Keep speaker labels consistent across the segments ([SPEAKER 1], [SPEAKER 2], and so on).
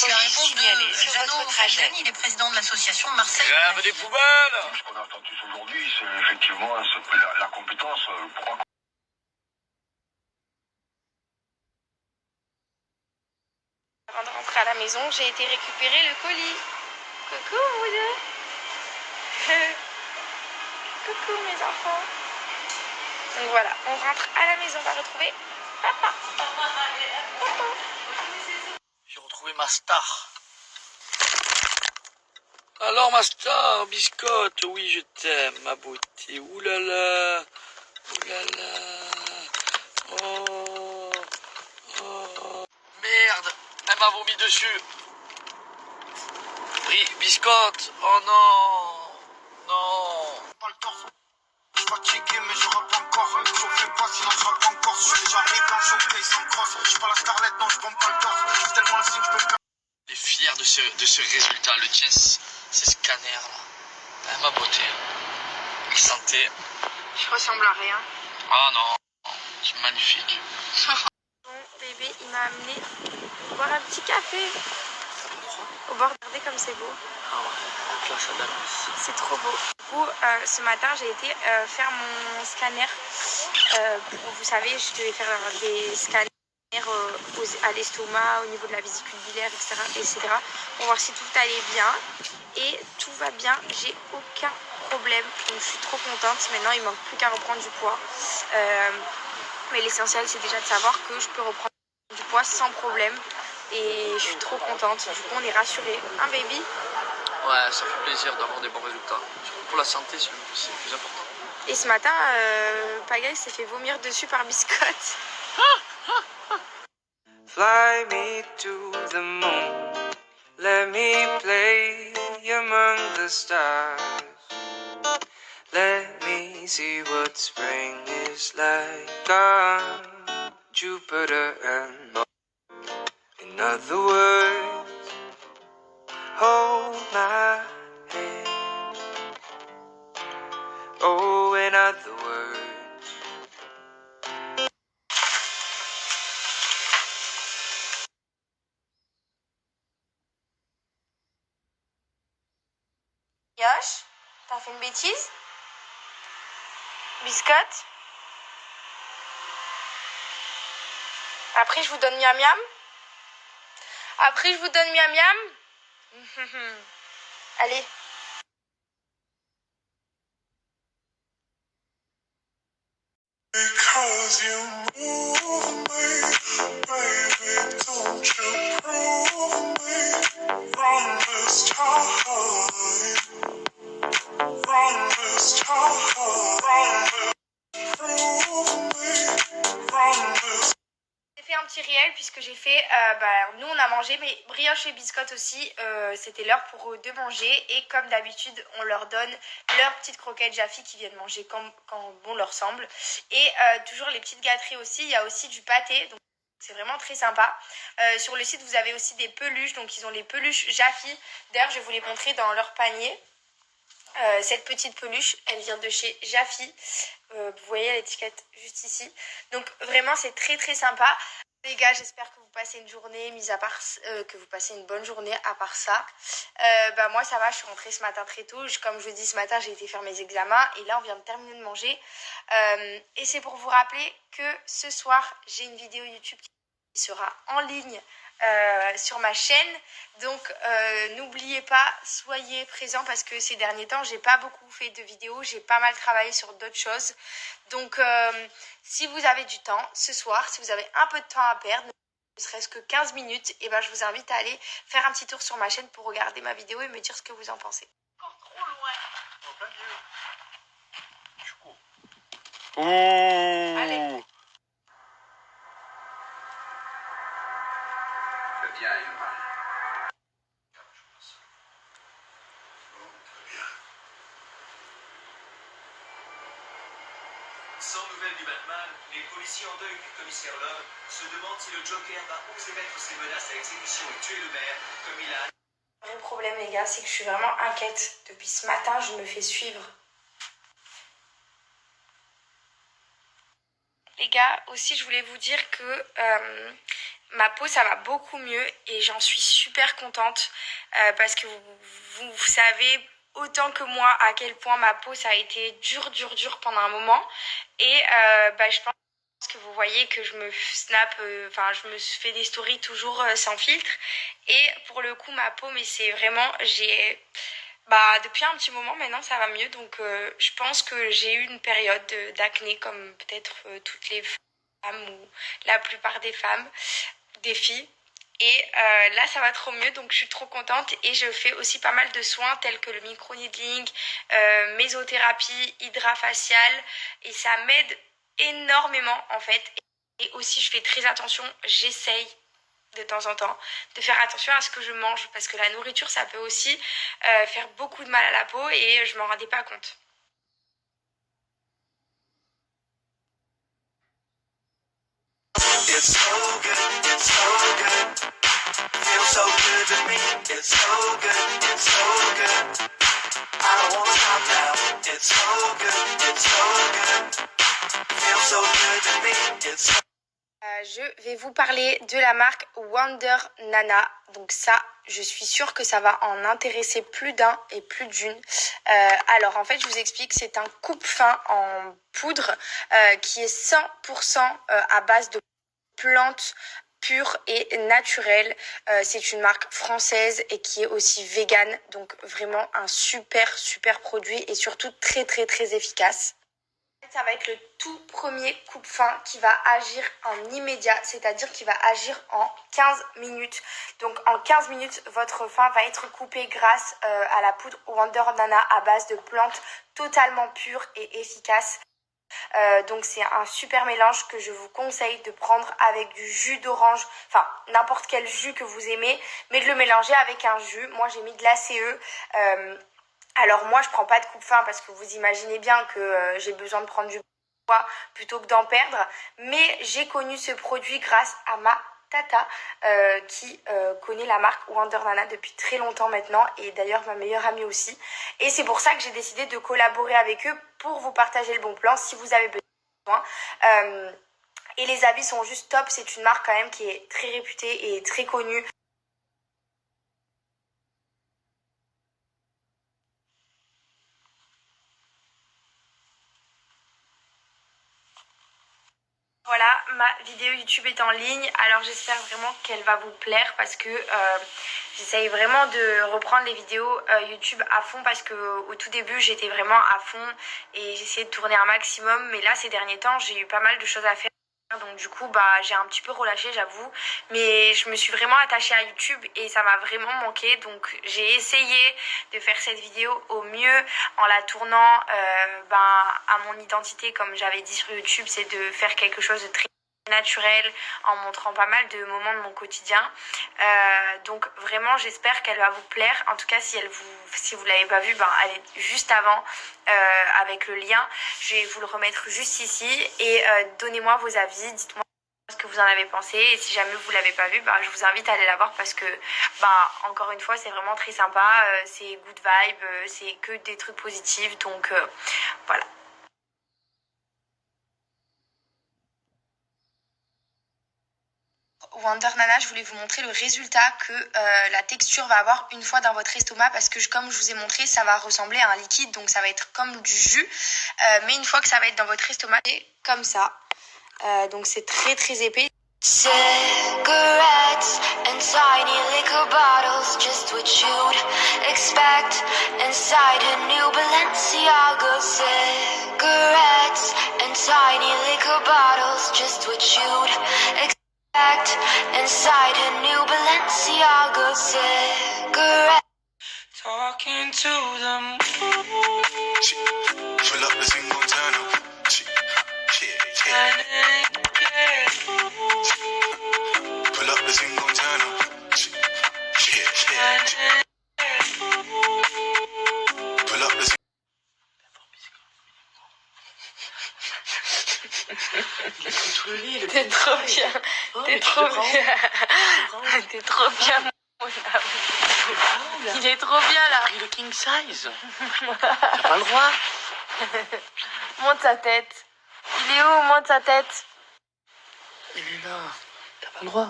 [SPEAKER 1] C'est la réponse de Jeannot Felden, il est président de l'association Marseille.
[SPEAKER 2] Grave des poubelles.
[SPEAKER 3] Ce qu'on attend tous aujourd'hui, c'est effectivement la compétence.
[SPEAKER 4] Avant de rentrer à la maison, j'ai été récupérer le colis. Coucou, vous deux. Coucou, mes enfants. Donc voilà, on rentre à la maison, on va retrouver papa.
[SPEAKER 2] J'ai retrouvé ma star. Alors ma star, biscotte, oui je t'aime, ma beauté. Oulala, oulala. Oh, oh. Merde, elle m'a vomi dessus. Biscotte, oh non, non.
[SPEAKER 5] Pas le torse. Je suis fatigué mais je rappe encore. Je fais pas sinon je rappe encore. J'arrive quand je paye sans crosse. Je suis pas la Scarlett, non je bombe pas le torse. Je suis tellement le signe, je peux me faire.
[SPEAKER 2] Je suis fier de ce résultat. Le tien, c'est scanner là. Ah, ma beauté. La santé.
[SPEAKER 4] Je ressemble à rien.
[SPEAKER 2] Oh non, c'est magnifique.
[SPEAKER 4] Mon bébé, il m'a amené boire un petit café. Au bord, regardez comme c'est beau. C'est trop beau. Du coup, ce matin, j'ai été faire mon scanner. Vous savez, je devais faire des scanners à l'estomac, au niveau de la vésicule biliaire, etc. Pour voir si tout allait bien. Et tout va bien, j'ai aucun problème. Donc je suis trop contente. Maintenant, il ne manque plus qu'à reprendre du poids. Mais l'essentiel, c'est déjà de savoir que je peux reprendre du poids sans problème. Et je suis trop contente. Du coup, on est rassurés. Un baby.
[SPEAKER 2] Ouais, ça fait plaisir d'avoir des bons résultats. Surtout pour la santé, c'est le plus important.
[SPEAKER 4] Et ce matin, Pagaille s'est fait vomir dessus par Biscotte.
[SPEAKER 6] Fly me to the moon, let me play among the stars. Let me see what spring is like on Jupiter and Mars. In other words, hold my hand. Oh, in other words.
[SPEAKER 4] Yosh, t'as fait une bêtise? Biscotte? Après, je vous donne miam miam? Après, je vous donne miam miam? Allez.
[SPEAKER 5] Because you move me, baby, don't you prove me from this time, from this time, prove me from this.
[SPEAKER 4] J'ai fait un petit réel puisque j'ai fait, nous on a mangé, mais Brioche et Biscotte aussi, c'était l'heure pour eux de manger. Et comme d'habitude, on leur donne leurs petites croquettes Jaffi qui viennent manger quand bon leur semble. Et toujours les petites gâteries aussi, il y a aussi du pâté, donc c'est vraiment très sympa. Sur le site, vous avez aussi des peluches, donc ils ont les peluches Jaffi. D'ailleurs, je vais vous les montrer dans leur panier. Cette petite peluche, elle vient de chez Jaffi. Vous voyez l'étiquette juste ici. Donc vraiment, c'est très très sympa. Les gars, j'espère que vous passez une journée, mis à part que vous passez une bonne journée à part ça. Moi, ça va, je suis rentrée ce matin très tôt. Comme je vous dis, ce matin, j'ai été faire mes examens. Et là, on vient de terminer de manger. Et c'est pour vous rappeler que ce soir, j'ai une vidéo YouTube qui sera en ligne sur ma chaîne. Donc n'oubliez pas, soyez présents parce que ces derniers temps j'ai pas beaucoup fait de vidéos, j'ai pas mal travaillé sur d'autres choses. Donc si vous avez du temps ce soir, si vous avez un peu de temps à perdre, ne serait-ce que 15 minutes, et je vous invite à aller faire un petit tour sur ma chaîne pour regarder ma vidéo et me dire ce que vous en pensez. Encore trop loin.
[SPEAKER 3] En plein milieu. Je suis court.
[SPEAKER 2] Ouh.
[SPEAKER 4] Allez.
[SPEAKER 3] Le bien et le mal.
[SPEAKER 7] Sans nouvelles du Batman, les policiers en deuil du commissaire Love se demandent si le Joker va oser mettre ses menaces à exécution et tuer le maire comme il a.
[SPEAKER 4] Le vrai problème les gars, c'est que je suis vraiment inquiète. Depuis ce matin, je me fais suivre. Les gars, aussi je voulais vous dire que ma peau ça va beaucoup mieux et j'en suis super contente parce que vous savez autant que moi à quel point ma peau ça a été dur pendant un moment et je pense que vous voyez que je me snap, je me fais des stories toujours sans filtre et pour le coup ma peau mais c'est vraiment depuis un petit moment maintenant ça va mieux donc je pense que j'ai eu une période d'acné comme peut-être toutes les femmes ou la plupart des femmes, des filles. Et là, ça va trop mieux, donc je suis trop contente. Et je fais aussi pas mal de soins tels que le micro-needling, mésothérapie, hydrafacial. Et ça m'aide énormément en fait. Et aussi, je fais très attention, j'essaye de temps en temps de faire attention à ce que je mange. Parce que la nourriture, ça peut aussi faire beaucoup de mal à la peau et je m'en rendais pas compte.
[SPEAKER 5] It's so good, it's so good. Feels so good to me. It's so good, it's so good. I don't wanna stop now. It's so good, it's so good. Feels so good to me. It's so
[SPEAKER 4] Je vais vous parler de la marque Wonder Nana. Donc ça, je suis sûre que ça va en intéresser plus d'un et plus d'une. Alors en fait, je vous explique, c'est un coupe-fin en poudre qui est 100% à base de plantes pures et naturelles. C'est une marque française et qui est aussi végane. Donc vraiment un super produit et surtout très efficace. Ça va être le tout premier coupe-fin qui va agir en immédiat, c'est-à-dire qui va agir en 15 minutes. Donc en 15 minutes, votre fin va être coupé grâce à la poudre Wonder Nana à base de plantes totalement pures et efficaces. Donc c'est un super mélange que je vous conseille de prendre avec du jus d'orange, enfin n'importe quel jus que vous aimez, mais de le mélanger avec un jus. Moi j'ai mis de l'ACE. Alors moi je prends pas de coupe-fin parce que vous imaginez bien que j'ai besoin de prendre du poids plutôt que d'en perdre. Mais j'ai connu ce produit grâce à ma tata qui connaît la marque Wonder Nana depuis très longtemps maintenant et d'ailleurs ma meilleure amie aussi. Et c'est pour ça que j'ai décidé de collaborer avec eux pour vous partager le bon plan si vous avez besoin. Et les habits sont juste top, c'est une marque quand même qui est très réputée et très connue. Voilà, ma vidéo YouTube est en ligne, alors j'espère vraiment qu'elle va vous plaire parce que j'essaye vraiment de reprendre les vidéos YouTube à fond parce que au tout début j'étais vraiment à fond et j'essayais de tourner un maximum, mais là ces derniers temps j'ai eu pas mal de choses à faire. Donc du coup j'ai un petit peu relâché j'avoue, mais je me suis vraiment attachée à YouTube et ça m'a vraiment manqué, donc j'ai essayé de faire cette vidéo au mieux en la tournant à mon identité comme j'avais dit sur YouTube, c'est de faire quelque chose de très naturel en montrant pas mal de moments de mon quotidien. Donc vraiment j'espère qu'elle va vous plaire. En tout cas si vous l'avez pas vue, elle est juste avant avec le lien. Je vais vous le remettre juste ici et donnez-moi vos avis, dites-moi ce que vous en avez pensé et si jamais vous l'avez pas vue, je vous invite à aller la voir parce que encore une fois c'est vraiment très sympa, c'est good vibe, c'est que des trucs positifs donc voilà. Wonder Nana, je voulais vous montrer le résultat que la texture va avoir une fois dans votre estomac parce que comme je vous ai montré, ça va ressembler à un liquide, donc ça va être comme du jus. Mais une fois que ça va être dans votre estomac, c'est comme ça. Donc c'est très épais.
[SPEAKER 8] Cigarettes and tiny liquor bottles, just what you'd expect inside a new Balenciaga. Cigarettes and tiny liquor bottles, just what you'd expect inside a new Balenciaga. Cigarettes.
[SPEAKER 5] talking to the moon. Pull up the single turn up. Pull up the single turn up. Pull up the
[SPEAKER 4] T'es trop bien. T'es trop bien. T'es trop bien, mon amour. Il est trop bien là.
[SPEAKER 2] Pris le king size. T'as pas le droit.
[SPEAKER 4] Monte sa tête. Il est où? Monte sa tête.
[SPEAKER 2] Il est là. T'as pas le droit.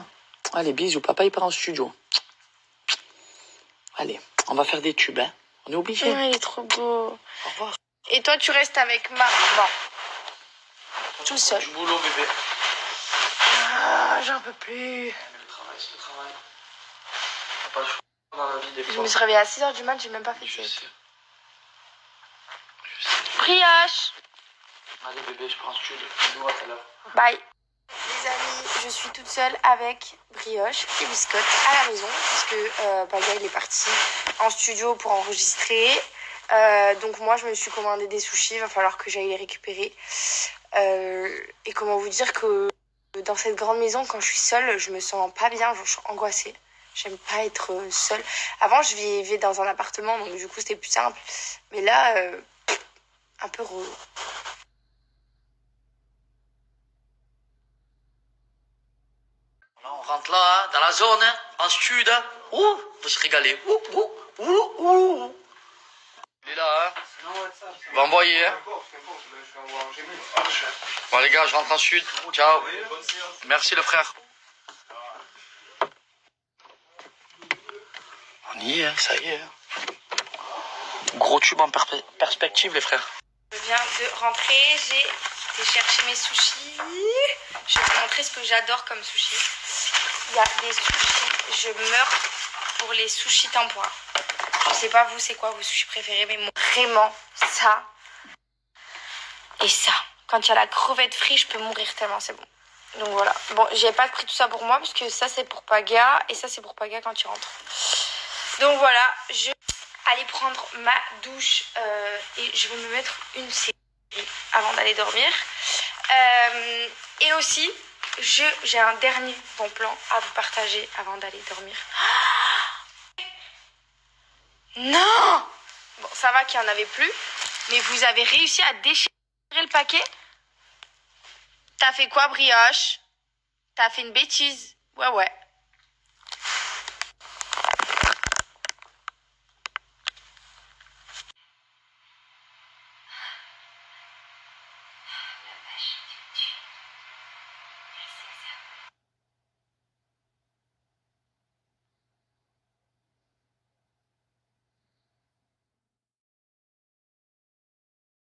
[SPEAKER 2] Allez, bisous. Papa, il part en studio. Allez, on va faire des tubes, hein. On est obligé.
[SPEAKER 4] Ouais, il est trop beau.
[SPEAKER 2] Au revoir.
[SPEAKER 4] Et toi, tu restes avec maman. Tout seul.
[SPEAKER 2] Du boulot, bébé.
[SPEAKER 4] Ah, j'en peux plus.
[SPEAKER 2] Mais le travail, c'est le travail. T'as pas le choix dans la vie des fois.
[SPEAKER 4] Je me suis réveillée à 6h du mat, j'ai même pas fait
[SPEAKER 2] Je
[SPEAKER 4] de
[SPEAKER 2] sais.
[SPEAKER 4] sieste.
[SPEAKER 2] Je sais.
[SPEAKER 4] Brioche.
[SPEAKER 2] Allez, bébé, je prends un studio. Bisous, à tout à l'heure.
[SPEAKER 4] Bye. Les amis, je suis toute seule avec Brioche et Biscotte à la maison puisque Paga il est parti en studio pour enregistrer. Donc moi je me suis commandé des sushis, il va falloir que j'aille les récupérer. Et comment vous dire que dans cette grande maison, quand je suis seule, je me sens pas bien, genre, je suis angoissée. J'aime pas être seule. Avant je vivais dans un appartement donc du coup c'était plus simple. Mais là, un peu relou.
[SPEAKER 2] Là, on rentre là, hein, dans la zone, hein, en stud. Hein. Ouh, on peut se régaler. Ouh. Il est là, hein. Il va envoyer, hein. Bon, les gars, je rentre en sud. Ciao. Merci, le frère. On y est, hein, ça y est. Hein. Gros tube en perspective, les frères.
[SPEAKER 4] Je viens de rentrer, j'ai été chercher mes sushis. Je vais vous montrer ce que j'adore comme sushi. Il y a des sushis, je meurs pour les sushis tempura. Je sais pas vous c'est quoi vos sushis préférés, mais moi, vraiment ça et ça. Quand il y a la crevette frite, je peux mourir tellement c'est bon. Donc voilà. Bon, j'ai pas pris tout ça pour moi parce que ça c'est pour Paga et ça c'est pour Paga quand il rentre. Donc voilà, je vais aller prendre ma douche et je vais me mettre une série avant d'aller dormir. Et aussi, j'ai un dernier bon plan à vous partager avant d'aller dormir. Non! Bon, ça va qu'il n'y en avait plus, mais vous avez réussi à déchirer le paquet? T'as fait quoi, Brioche? T'as fait une bêtise? Ouais.